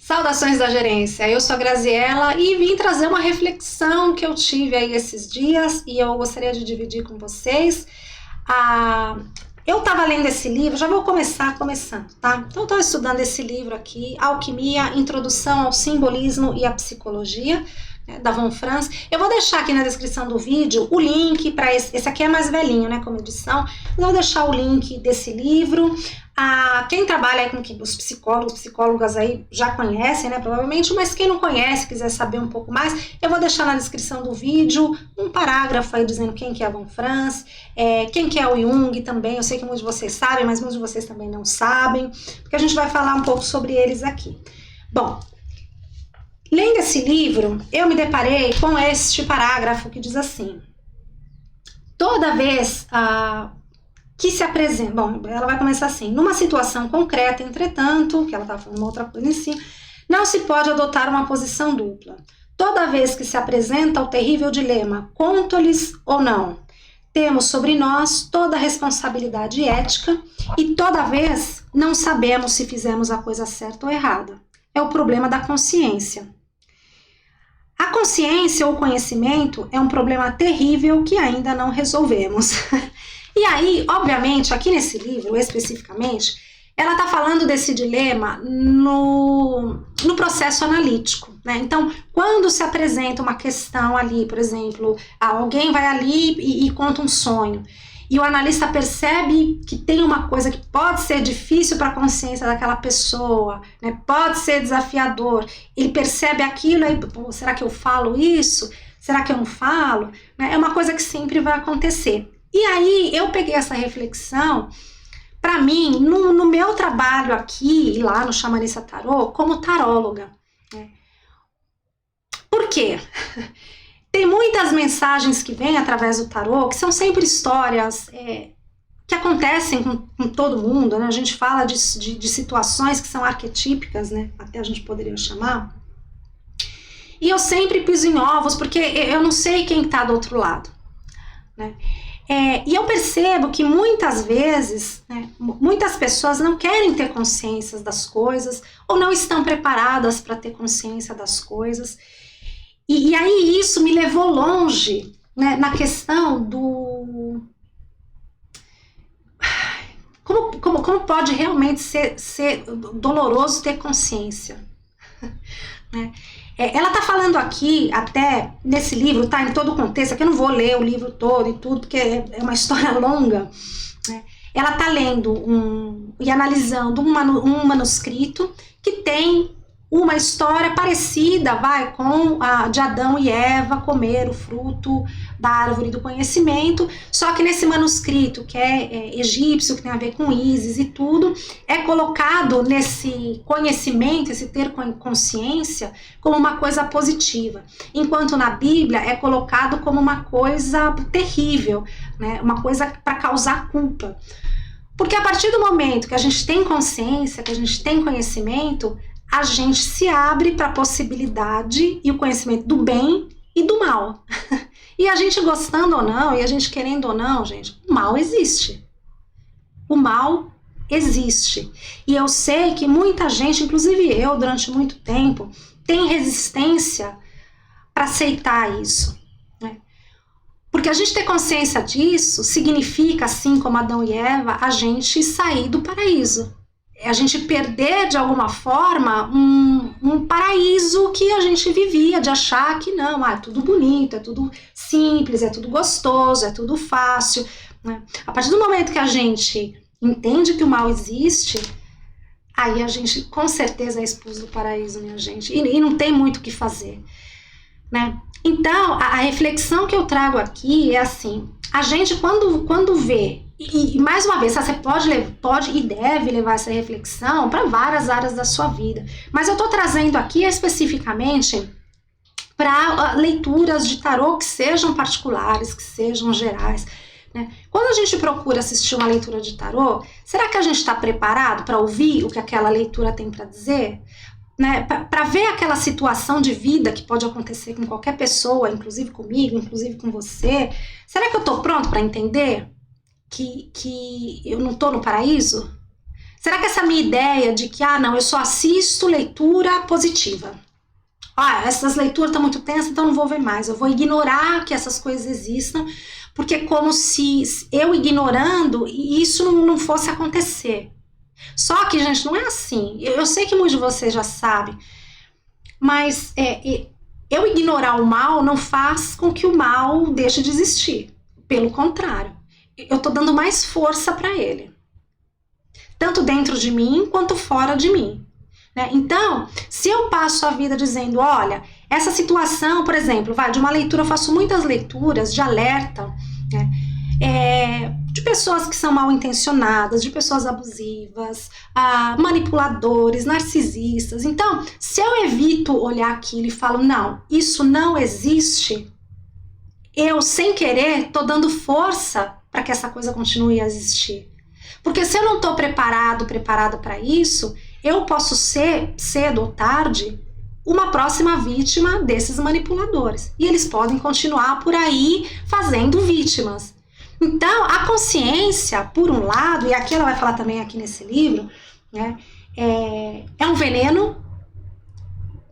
Saudações da gerência, eu sou a Graziella e vim trazer uma reflexão que eu tive aí esses dias e eu gostaria de dividir com vocês. Eu estava lendo esse livro, já vou começando, tá? Então eu estou estudando esse livro aqui, Alquimia, Introdução ao Simbolismo e à Psicologia, da Von Franz. Eu vou deixar aqui na descrição do vídeo o link para esse aqui é mais velhinho, né, como edição, mas eu vou deixar o link desse livro. Quem trabalha aí com que os psicólogas aí já conhecem, né, provavelmente, mas quem não conhece, quiser saber um pouco mais, eu vou deixar na descrição do vídeo um parágrafo aí dizendo quem que é a Von Franz, quem que é o Jung também. Eu sei que muitos de vocês sabem, mas muitos de vocês também não sabem, porque a gente vai falar um pouco sobre eles aqui. Bom, lendo esse livro, eu me deparei com este parágrafo que diz assim: toda vez que se apresenta, bom, ela vai começar assim: numa situação concreta, entretanto, que ela está falando uma outra coisa em si, não se pode adotar uma posição dupla. Toda vez que se apresenta o terrível dilema, conto-lhes ou não, temos sobre nós toda a responsabilidade ética e toda vez não sabemos se fizemos a coisa certa ou errada. É o problema da consciência. A consciência ou conhecimento é um problema terrível que ainda não resolvemos. E aí, obviamente, aqui nesse livro, especificamente, ela está falando desse dilema no processo analítico, né? Então, quando se apresenta uma questão ali, por exemplo, alguém vai ali e conta um sonho, e o analista percebe que tem uma coisa que pode ser difícil para a consciência daquela pessoa, né? Pode ser desafiador, ele percebe aquilo, aí, será que eu falo isso? Será que eu não falo? É uma coisa que sempre vai acontecer. E aí eu peguei essa reflexão para mim no meu trabalho aqui e lá no Xamanista Tarô como taróloga, né? Por quê? Tem muitas mensagens que vêm através do tarô, que são sempre histórias que acontecem com todo mundo, né? A gente fala de situações que são arquetípicas, né? Até a gente poderia chamar. E eu sempre piso em ovos, porque eu não sei quem está do outro lado, né? E eu percebo que muitas vezes, né, muitas pessoas não querem ter consciência das coisas, ou não estão preparadas para ter consciência das coisas. E aí isso me levou longe, né, na questão do... Como pode realmente ser doloroso ter consciência, né? Ela está falando aqui, até nesse livro, tá em todo o contexto, aqui eu não vou ler o livro todo e tudo, porque é uma história longa, né? Ela está lendo e analisando um manuscrito que tem uma história parecida, com a de Adão e Eva comer o fruto da árvore do conhecimento, só que nesse manuscrito, que é egípcio, que tem a ver com Ísis e tudo, é colocado nesse conhecimento, esse ter consciência, como uma coisa positiva, enquanto na Bíblia é colocado como uma coisa terrível, né? Uma coisa para causar culpa. Porque a partir do momento que a gente tem consciência, que a gente tem conhecimento, a gente se abre para a possibilidade e o conhecimento do bem e do mal. E a gente gostando ou não, e a gente querendo ou não, gente, o mal existe. O mal existe. E eu sei que muita gente, inclusive eu, durante muito tempo, tem resistência para aceitar isso, né? Porque a gente ter consciência disso significa, assim como Adão e Eva, a gente sair do paraíso. A gente perder de alguma forma um paraíso que a gente vivia, de achar que não, é tudo bonito, é tudo simples, é tudo gostoso, é tudo fácil, né? A partir do momento que a gente entende que o mal existe, aí a gente com certeza é expulso do paraíso, minha gente, e não tem muito o que fazer, né? Então, a reflexão que eu trago aqui é assim: a gente quando vê, e mais uma vez, você pode e deve levar essa reflexão para várias áreas da sua vida, mas eu estou trazendo aqui especificamente para leituras de tarô que sejam particulares, que sejam gerais, né? Quando a gente procura assistir uma leitura de tarô, será que a gente está preparado para ouvir o que aquela leitura tem para dizer? Né, para ver aquela situação de vida que pode acontecer com qualquer pessoa, inclusive comigo, inclusive com você? Será que eu estou pronto para entender que eu não estou no paraíso? Será que essa minha ideia de que, não, eu só assisto leitura positiva. Essas leituras estão muito tensas, então não vou ver mais. Eu vou ignorar que essas coisas existam, porque é como se eu ignorando isso não fosse acontecer. Só que, gente, não é assim. Eu sei que muitos de vocês já sabem, mas eu ignorar o mal não faz com que o mal deixe de existir. Pelo contrário, eu estou dando mais força para ele. Tanto dentro de mim, quanto fora de mim. Né? Então, se eu passo a vida dizendo, olha, essa situação, por exemplo, de uma leitura, eu faço muitas leituras de alerta, né? De pessoas que são mal intencionadas, de pessoas abusivas, manipuladores, narcisistas. Então, se eu evito olhar aquilo e falo, não, isso não existe, eu, sem querer, estou dando força para que essa coisa continue a existir. Porque se eu não estou preparada para isso, eu posso ser, cedo ou tarde, uma próxima vítima desses manipuladores. E eles podem continuar por aí fazendo vítimas. Então, a consciência, por um lado, e aqui ela vai falar também aqui nesse livro, né, é um veneno,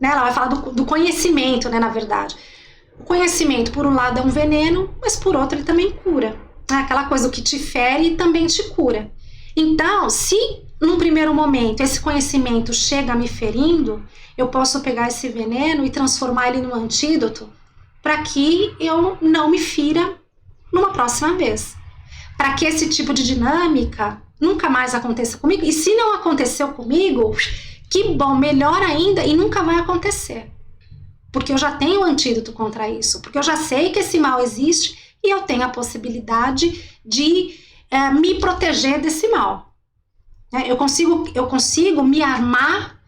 né, ela vai falar do conhecimento, né, na verdade. O conhecimento, por um lado, é um veneno, mas por outro, ele também cura. Né, aquela coisa, o que te fere também te cura. Então, se num primeiro momento esse conhecimento chega me ferindo, eu posso pegar esse veneno e transformar ele num antídoto para que eu não me fira numa próxima vez. Para que esse tipo de dinâmica nunca mais aconteça comigo. E se não aconteceu comigo, que bom, melhor ainda, e nunca vai acontecer. Porque eu já tenho um antídoto contra isso. Porque eu já sei que esse mal existe e eu tenho a possibilidade de me proteger desse mal. Eu consigo me armar,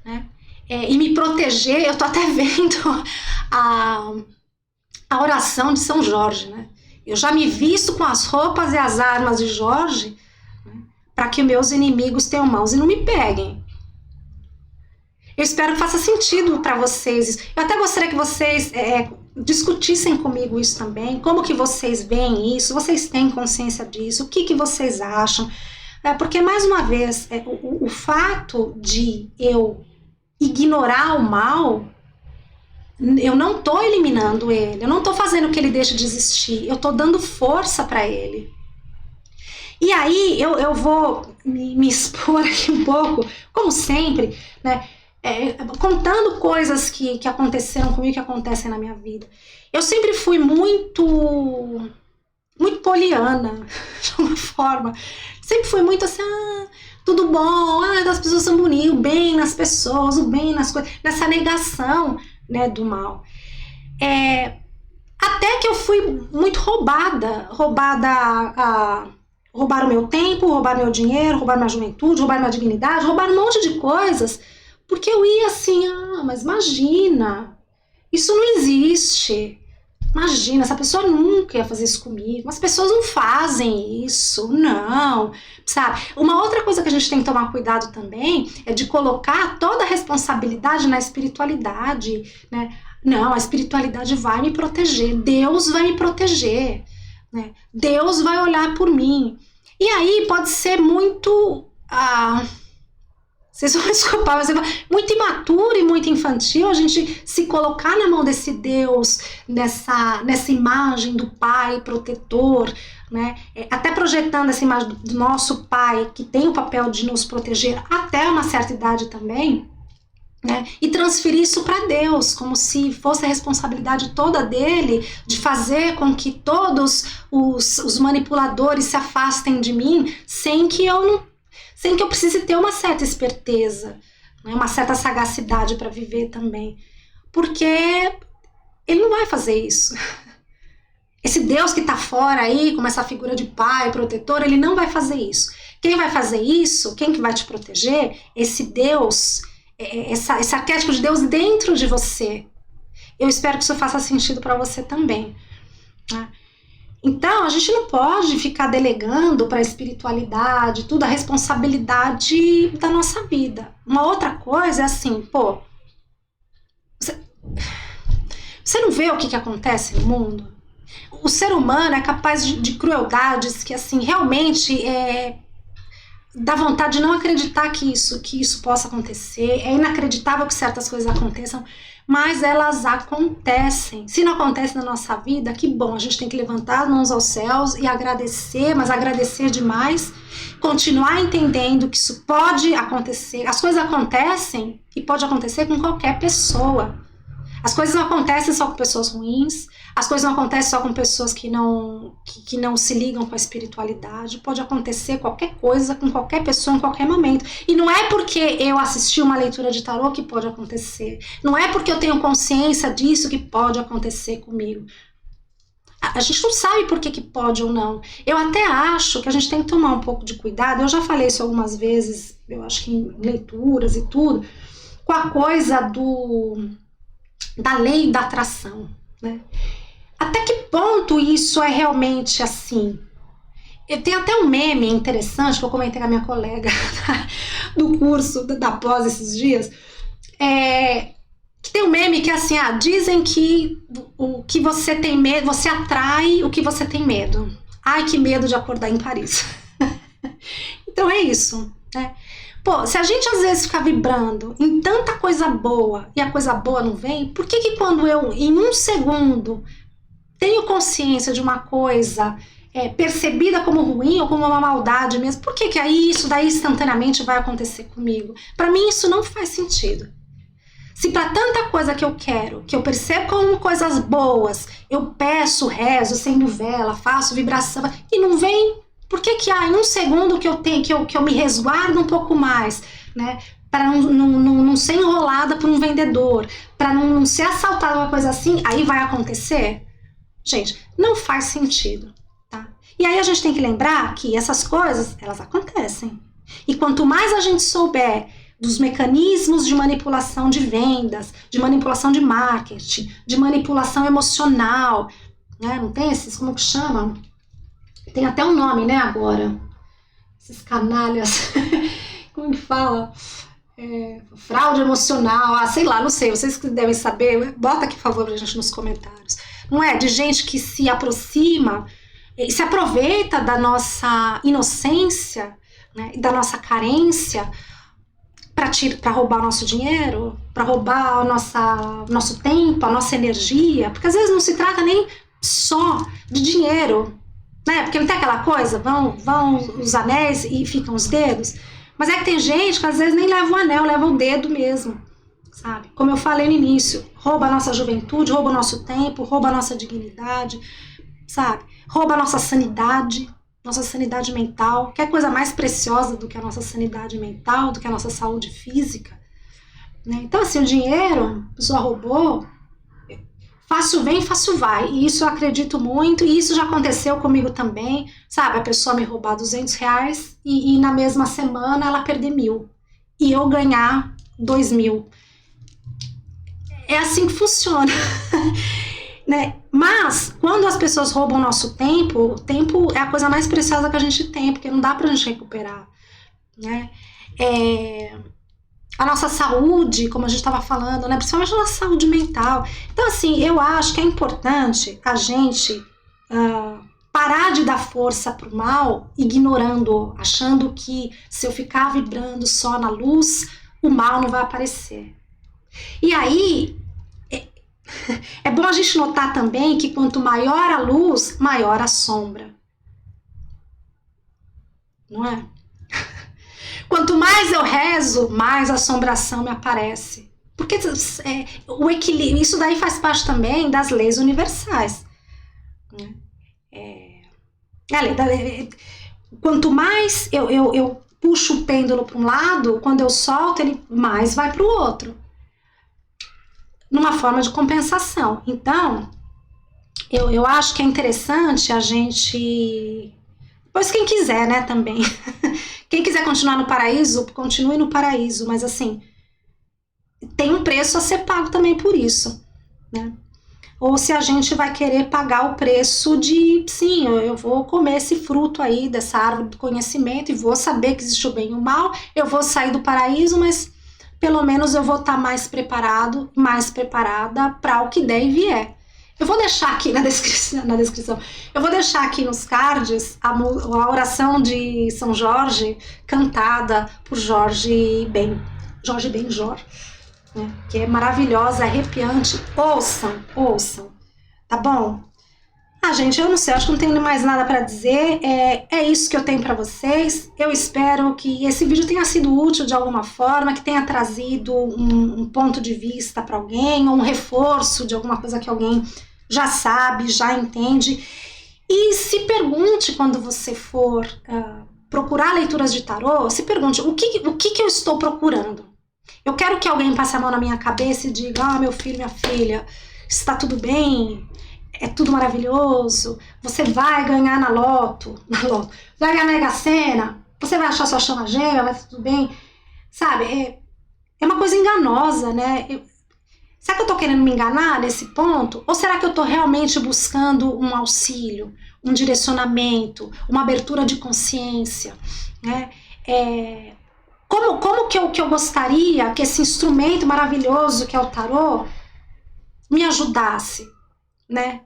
né, e me proteger. Eu estou até vendo a oração de São Jorge, né? Eu já me visto com as roupas e as armas de Jorge, né, para que meus inimigos tenham mãos e não me peguem. Eu espero que faça sentido para vocês. Eu até gostaria que vocês discutissem comigo isso também. Como que vocês veem isso? Vocês têm consciência disso? O que vocês acham? Porque, mais uma vez, o fato de eu ignorar o mal, eu não estou eliminando ele, eu não estou fazendo que ele deixe de existir, eu estou dando força para ele. E aí eu vou me expor aqui um pouco, como sempre, né, contando coisas que aconteceram comigo, que acontecem na minha vida. Eu sempre fui muito poliana, de uma forma. Sempre fui muito assim, tudo bom, as pessoas são bonitas, o bem nas pessoas, o bem nas coisas, nessa negação, né, do mal. Até que eu fui muito roubada, roubaram meu tempo, roubaram meu dinheiro, roubaram minha juventude, roubaram minha dignidade, roubaram um monte de coisas, porque eu ia assim, mas imagina, isso não existe. Imagina, essa pessoa nunca ia fazer isso comigo. As pessoas não fazem isso, não. Sabe? Uma outra coisa que a gente tem que tomar cuidado também é de colocar toda a responsabilidade na espiritualidade, né? Não, a espiritualidade vai me proteger. Deus vai me proteger, né? Deus vai olhar por mim. E aí pode ser muito... vocês vão desculpar, mas muito imaturo e muito infantil a gente se colocar na mão desse Deus, nessa imagem do Pai protetor, né? Até projetando essa imagem do nosso Pai, que tem o papel de nos proteger até uma certa idade também, né? E transferir isso para Deus, como se fosse a responsabilidade toda dele de fazer com que todos os manipuladores se afastem de mim sem que eu precise ter uma certa esperteza, né, uma certa sagacidade para viver também. Porque ele não vai fazer isso. Esse Deus que está fora aí, como essa figura de pai, protetor, ele não vai fazer isso. Quem vai fazer isso, quem que vai te proteger, esse Deus, esse arquétipo de Deus dentro de você. Eu espero que isso faça sentido para você também, né? Então, a gente não pode ficar delegando para a espiritualidade, tudo, a responsabilidade da nossa vida. Uma outra coisa é assim, você não vê o que acontece no mundo? O ser humano é capaz de crueldades que, assim, realmente dá vontade de não acreditar que isso possa acontecer. É inacreditável que certas coisas aconteçam, mas elas acontecem. Se não acontece na nossa vida, que bom, a gente tem que levantar as mãos aos céus e agradecer, mas agradecer demais, continuar entendendo que isso pode acontecer. As coisas acontecem e pode acontecer com qualquer pessoa. As coisas não acontecem só com pessoas ruins, as coisas não acontecem só com pessoas que não se ligam com a espiritualidade. Pode acontecer qualquer coisa com qualquer pessoa em qualquer momento. E não é porque eu assisti uma leitura de tarô que pode acontecer. Não é porque eu tenho consciência disso que pode acontecer comigo. A gente não sabe por que pode ou não. Eu até acho que a gente tem que tomar um pouco de cuidado. Eu já falei isso algumas vezes, eu acho que em leituras e tudo, com a coisa da lei da atração, né? Até que ponto isso é realmente assim? Tem até um meme interessante que eu comentei com a minha colega do curso da pós esses dias, que tem um meme que é assim, dizem que o que você tem medo, você atrai o que você tem medo. Ai, que medo de acordar em Paris. Então é isso, né? Pô, se a gente às vezes ficar vibrando em tanta coisa boa e a coisa boa não vem, por que quando eu, em um segundo, tenho consciência de uma coisa percebida como ruim ou como uma maldade mesmo, por que aí isso daí instantaneamente vai acontecer comigo? Para mim isso não faz sentido. Se para tanta coisa que eu quero, que eu percebo como coisas boas, eu peço, rezo, acendo vela, faço vibração e não vem, por que em um segundo que eu tenho, que eu me resguardo um pouco mais, né? Para não ser enrolada por um vendedor, para não ser assaltada, uma coisa assim, aí vai acontecer? Gente, não faz sentido, tá? E aí a gente tem que lembrar que essas coisas, elas acontecem. E quanto mais a gente souber dos mecanismos de manipulação de vendas, de manipulação de marketing, de manipulação emocional, né? Não tem esses, como que chama? Tem até um nome, né, agora. Esses canalhas, como que fala? Fraude emocional, sei lá, não sei, vocês que devem saber, bota aqui, por favor, pra gente nos comentários. Não é? De gente que se aproxima e se aproveita da nossa inocência, né, e da nossa carência para roubar o nosso dinheiro, para roubar o nosso tempo, a nossa energia, porque às vezes não se trata nem só de dinheiro, né? Porque não tem aquela coisa, vão os anéis e ficam os dedos, mas é que tem gente que às vezes nem leva o anel, leva o dedo mesmo, sabe? Como eu falei no início, rouba a nossa juventude, rouba o nosso tempo, rouba a nossa dignidade, sabe? Rouba a nossa sanidade mental. Que é coisa mais preciosa do que a nossa sanidade mental, do que a nossa saúde física, né? Então, assim, o dinheiro, a pessoa roubou, fácil vem, fácil vai. E isso eu acredito muito, e isso já aconteceu comigo também, sabe? A pessoa me roubar R$200 e na mesma semana ela perder 1.000 e eu ganhar 2.000. É assim que funciona. Né? Mas, quando as pessoas roubam o nosso tempo, o tempo é a coisa mais preciosa que a gente tem, porque não dá pra gente recuperar, né? A nossa saúde, como a gente estava falando, né? Principalmente a nossa saúde mental. Então, assim, eu acho que é importante a gente parar de dar força pro mal, ignorando, achando que se eu ficar vibrando só na luz, o mal não vai aparecer. E aí, é bom a gente notar também que quanto maior a luz, maior a sombra. Não é? Quanto mais eu rezo, mais assombração me aparece. Porque o equilíbrio, isso daí faz parte também das leis universais. Né? Quanto mais eu puxo o pêndulo para um lado, quando eu solto, ele mais vai para o outro. Numa forma de compensação. Então, eu acho que é interessante a gente... Pois quem quiser, né, também. Quem quiser continuar no paraíso, continue no paraíso. Mas, assim, tem um preço a ser pago também por isso, né? Ou se a gente vai querer pagar o preço de... Sim, eu vou comer esse fruto aí dessa árvore do conhecimento e vou saber que existe o bem e o mal. Eu vou sair do paraíso, mas... pelo menos eu vou estar mais preparado, mais preparada para o que der e vier. Eu vou deixar aqui na descrição, eu vou deixar aqui nos cards a oração de São Jorge, cantada por Jorge Benjor, né, que é maravilhosa, arrepiante. Ouçam, tá bom? Gente, eu não sei, acho que não tenho mais nada para dizer, é isso que eu tenho para vocês. Eu espero que esse vídeo tenha sido útil de alguma forma, que tenha trazido um ponto de vista para alguém, ou um reforço de alguma coisa que alguém já sabe, já entende. E se pergunte quando você for procurar leituras de tarô, se pergunte o que eu estou procurando. Eu quero que alguém passe a mão na minha cabeça e diga, meu filho, minha filha, está tudo bem, é tudo maravilhoso, você vai ganhar na loto, vai ganhar na Mega Sena, você vai achar sua chama gêmea, vai tudo bem, sabe, é uma coisa enganosa, né? Será que eu tô querendo me enganar nesse ponto? Ou será que eu tô realmente buscando um auxílio, um direcionamento, uma abertura de consciência, né? Como que eu gostaria que esse instrumento maravilhoso que é o tarô me ajudasse, né?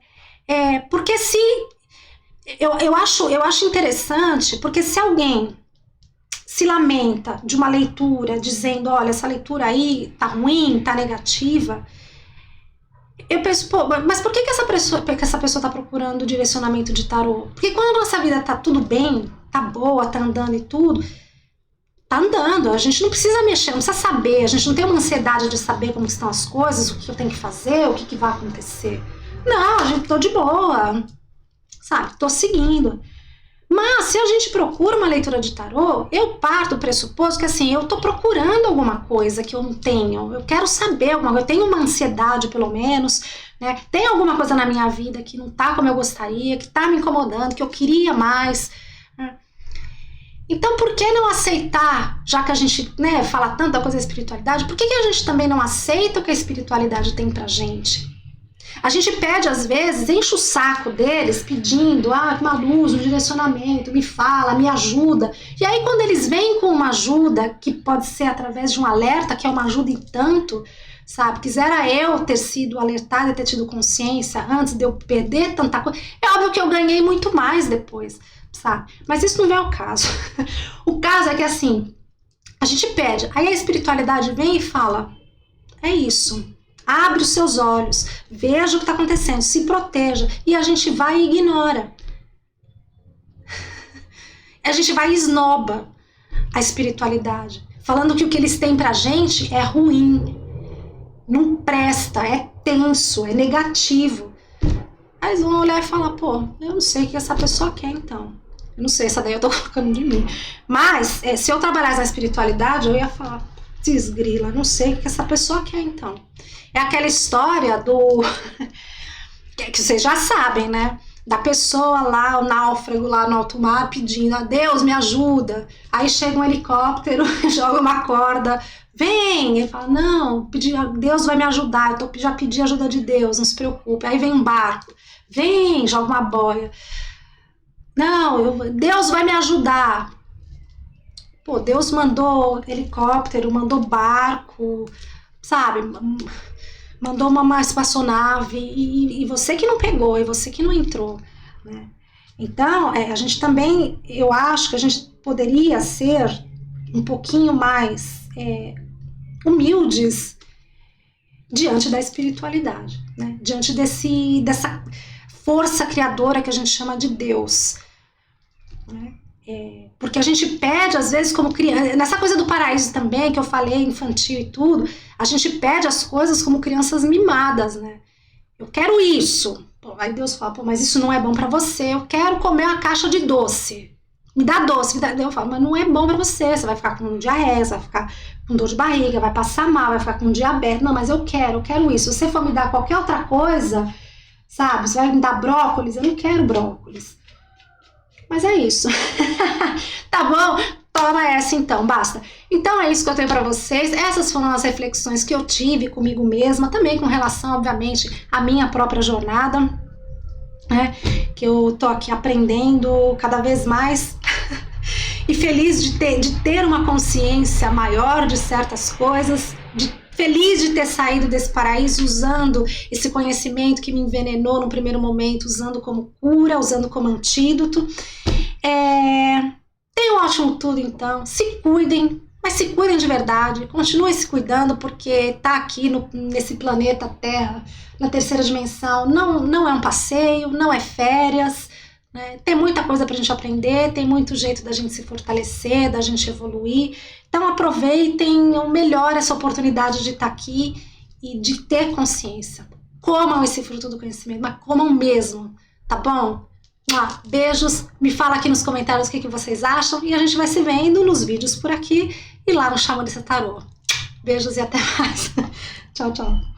Porque se eu acho interessante, porque se alguém se lamenta de uma leitura dizendo, olha, essa leitura aí tá ruim, tá negativa, eu penso, mas por que essa pessoa tá procurando direcionamento de tarô? Porque quando a nossa vida tá tudo bem, tá boa, tá andando e tudo, tá andando, a gente não precisa mexer, não precisa saber, a gente não tem uma ansiedade de saber como estão as coisas, o que eu tenho que fazer, o que vai acontecer. Não, a gente tô de boa, sabe, tô seguindo. Mas se a gente procura uma leitura de tarô, eu parto do pressuposto que assim, eu tô procurando alguma coisa que eu não tenho, eu quero saber alguma coisa, eu tenho uma ansiedade pelo menos, né? Tem alguma coisa na minha vida que não tá como eu gostaria, que tá me incomodando, que eu queria mais, né? Então, por que não aceitar, já que a gente, né, fala tanta coisa da espiritualidade, por que a gente também não aceita o que a espiritualidade tem pra gente? A gente pede, às vezes, enche o saco deles pedindo, uma luz, um direcionamento, me fala, me ajuda. E aí, quando eles vêm com uma ajuda, que pode ser através de um alerta, que é uma ajuda em tanto, sabe? Quisera eu ter sido alertada e ter tido consciência antes de eu perder tanta coisa. É óbvio que eu ganhei muito mais depois, sabe? Mas isso não é o caso. O caso é que, assim, a gente pede, aí a espiritualidade vem e fala, é isso. Abre os seus olhos, veja o que está acontecendo, se proteja. E a gente vai e ignora. A gente vai e esnoba a espiritualidade, falando que o que eles têm pra gente é ruim, não presta, é tenso, é negativo. Aí eles vão olhar e falar, eu não sei o que essa pessoa quer então. Eu não sei, essa daí eu tô colocando de mim. Mas, se eu trabalhasse na espiritualidade, eu ia falar, desgrila, não sei o que essa pessoa quer então. É aquela história que vocês já sabem, né? Da pessoa lá, o náufrago lá no alto mar pedindo, Deus me ajuda. Aí chega um helicóptero, joga uma corda, vem. Ele fala, não, Deus vai me ajudar, eu já pedi ajuda de Deus, não se preocupe. Aí vem um barco, vem, joga uma boia. Não, Deus vai me ajudar. Deus mandou helicóptero, mandou barco, sabe? Mandou uma espaçonave e você que não pegou, e você que não entrou, né? Então, a gente também, eu acho que a gente poderia ser um pouquinho mais humildes diante da espiritualidade, né? Diante dessa força criadora que a gente chama de Deus, né? Porque a gente pede, às vezes, como criança, nessa coisa do paraíso também, que eu falei, infantil e tudo, a gente pede as coisas como crianças mimadas, né? Eu quero isso. Aí Deus fala, mas isso não é bom pra você, eu quero comer uma caixa de doce. Me dá doce, Eu falo, mas não é bom pra você vai ficar com diarreia, você vai ficar com dor de barriga, vai passar mal, vai ficar com diabetes. Não, mas eu quero isso. Se você for me dar qualquer outra coisa, sabe, você vai me dar brócolis, eu não quero brócolis. Mas é isso. Tá bom? Toma essa então, basta. Então é isso que eu tenho pra vocês. Essas foram as reflexões que eu tive comigo mesma, também com relação, obviamente, à minha própria jornada, né? Que eu tô aqui aprendendo cada vez mais e feliz de ter uma consciência maior de certas coisas, de feliz de ter saído desse paraíso usando esse conhecimento que me envenenou no primeiro momento, usando como cura, usando como antídoto. Tenham um ótimo tudo, então. Se cuidem, mas se cuidem de verdade. Continuem se cuidando, porque tá aqui nesse planeta Terra, na terceira dimensão, não é um passeio, não é férias, né? Tem muita coisa pra gente aprender, tem muito jeito da gente se fortalecer, da gente evoluir. Então aproveitem ao melhor essa oportunidade de estar aqui e de ter consciência. Comam esse fruto do conhecimento, mas comam mesmo, tá bom? Beijos, me fala aqui nos comentários o que vocês acham e a gente vai se vendo nos vídeos por aqui e lá no Chamonix Tarô. Beijos e até mais. Tchau, tchau.